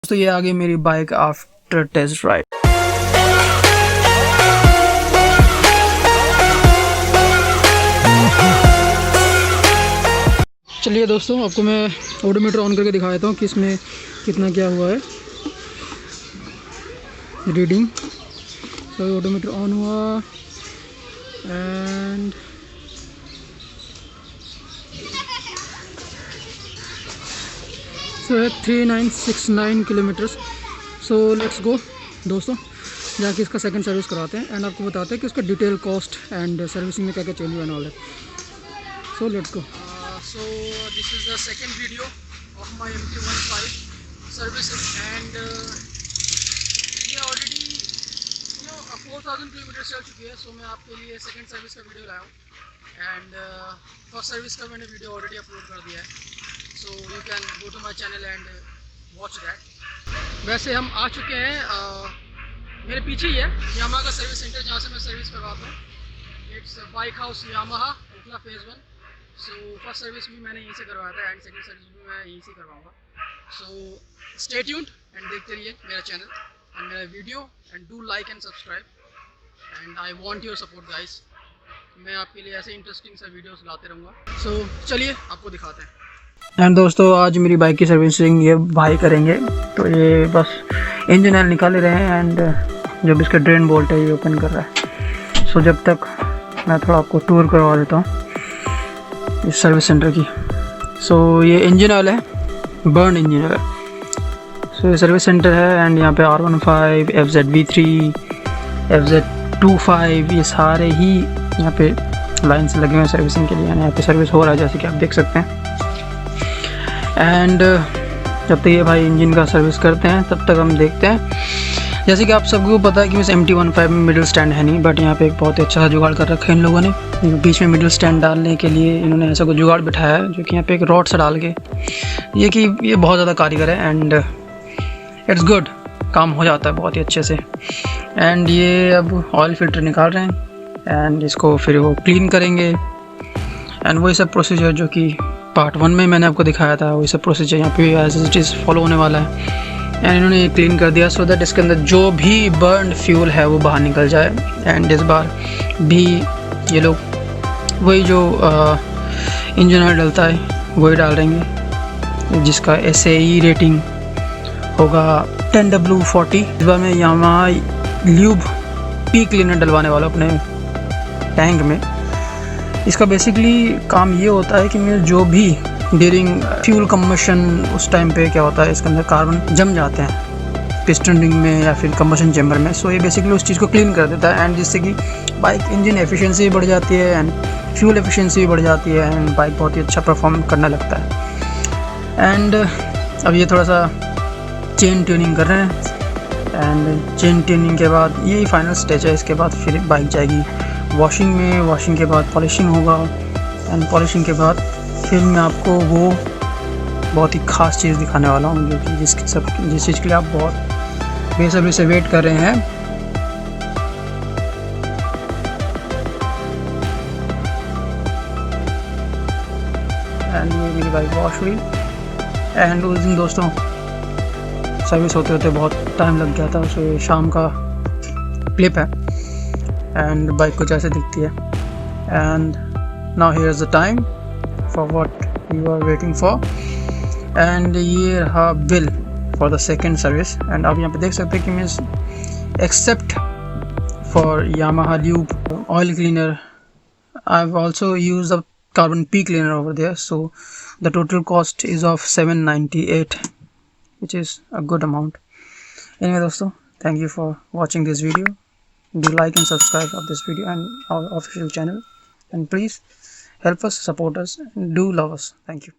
तो ये आ गई मेरी बाइक आफ्टर टेस्ट राइड। चलिए दोस्तों, आपको मैं ओडोमीटर ऑन करके दिखा देता हूँ कि इसमें कितना क्या हुआ है रीडिंग। तो ओडोमीटर ऑन हुआ एंड सो है 3969 किलोमीटर्स। सो लेट्स गो दोस्तों, जाके इसका सेकंड सर्विस कराते हैं एंड आपको बताते हैं कि उसका डिटेल कॉस्ट एंड सर्विसिंग में क्या क्या चेंज हुआ and all that. So let's go. So this is the second video of my MT-15 services and ये already 4000 किलोमीटर चल चुकी है। सो मैं आपके लिए सेकंड सर्विस का वीडियो लाया हूँ एंड फर्स्ट सर्विस का मैंने वीडियो ऑलरेडी अपलोड कर दिया है। So you can go to my channel and watch that. वैसे हम आ चुके हैं मेरे पीछे ही है यामाहा का सर्विस सेंटर जहाँ से मैं सर्विस करवाता हूँ। इट्स बाइक हाउस यामाहा उतला फेज़ 1। सो फर्स्ट सर्विस भी मैंने यहीं से करवाया था एंड सेकंड सर्विस भी मैं यहीं से करवाऊंगा। सो स्टे ट्यून्ड एंड देखते रहिए मेरा चैनल एंड मेरा video and do like and subscribe and I want your support guys. मैं आपके लिए ऐसे इंटरेस्टिंग सा वीडियोस लाते रहूँगा। सो चलिए आपको दिखाते हैं। एंड दोस्तों, आज मेरी बाइक की सर्विसिंग ये भाई करेंगे। तो ये बस इंजन ऑयल निकाल रहे हैं एंड जब इसका ड्रेन बोल्ट है ये ओपन कर रहा है। सो जब तक मैं थोड़ा आपको टूर करवा देता हूँ इस सर्विस सेंटर की। सो ये इंजन ऑयल है, बर्न इंजन ऑयल। सो ये सर्विस सेंटर है एंड यहाँ पे R15, FZV3, FZ25 ये सारे ही यहाँ पे लाइन से लगे हुए हैं सर्विसिंग के लिए। यहाँ पे सर्विस हो रहा है जैसे कि आप देख सकते हैं। एंड जब तक ये भाई इंजन का सर्विस करते हैं तब तक हम देखते हैं। जैसे कि आप सबको पता है कि इस MT-15 में मिडिल स्टैंड है नहीं, बट यहाँ पे एक बहुत ही अच्छा जुगाड़ कर रखा है इन लोगों ने। बीच में मिडिल स्टैंड डालने के लिए इन्होंने ऐसा कुछ जुगाड़ बिठाया है जो कि यहाँ पे एक रॉड से डाल के ये बहुत ज़्यादा कारीगर है एंड इट्स गुड, काम हो जाता है बहुत ही अच्छे से। एंड ये अब ऑयल फिल्टर निकाल रहे हैं एंड इसको फिर वो क्लीन करेंगे एंड वही सब प्रोसीजर जो कि पार्ट 1 में मैंने आपको दिखाया था, वही सब प्रोसीजर यहाँ पे एज इट इज़ फॉलो होने वाला है। एंड इन्होंने ये क्लीन कर दिया सो दैट इसके अंदर जो भी बर्न फ्यूल है वो बाहर निकल जाए। एंड इस बार भी ये लोग वही जो इंजन ऑयल डलता है वही डाल देंगे, जिसका SAE रेटिंग होगा 10W40। इस बार मैं यामाहा ल्यूब पी क्लीनर डलवाने वाला अपने टैंक में। इसका बेसिकली काम ये होता है कि मैं जो भी ड्यूरिंग फ्यूल कम्बशन उस टाइम पे क्या होता है इसके अंदर कार्बन जम जाते हैं पिस्टन रिंग में या फिर कम्बशन चैम्बर में। सो ये बेसिकली उस चीज़ को क्लीन कर देता है एंड जिससे कि बाइक इंजन एफिशिएंसी भी बढ़ जाती है एंड फ्यूल एफिशिएंसी भी बढ़ जाती है एंड बाइक बहुत ही अच्छा परफॉर्म करने लगता है। एंड अब ये थोड़ा सा चेन ट्यूनिंग कर रहे हैं एंड चेन ट्यूनिंग के बाद यही फाइनल स्टेज है। इसके बाद फिर बाइक जाएगी वॉशिंग में, वॉशिंग के बाद पॉलिशिंग होगा एंड पॉलिशिंग के बाद फिर मैं आपको वो बहुत ही ख़ास चीज़ दिखाने वाला हूँ जो कि जिस चीज़ के लिए आप बहुत बेसब्री से वेट कर रहे हैं। एंड ये मेरी बाइक वॉश हुई एंड उस दिन दोस्तों सर्विस होते होते बहुत टाइम लग गया था। सो ये शाम का क्लिप है एंड बाइक कुछ ऐसे दिखती है। And now here is the time for what you are waiting for and ये रहा bill for the second service। and आप यहाँ पे देख सकते हैं कि means except for Yamaha lube oil cleaner I've also used the carbon P cleaner over there, so the total cost is of 798 which is a good amount. Anyway दोस्तों, thank you for watching this video. Do like and subscribe of this video and our official channel and please help us, support us, and do love us. Thank you.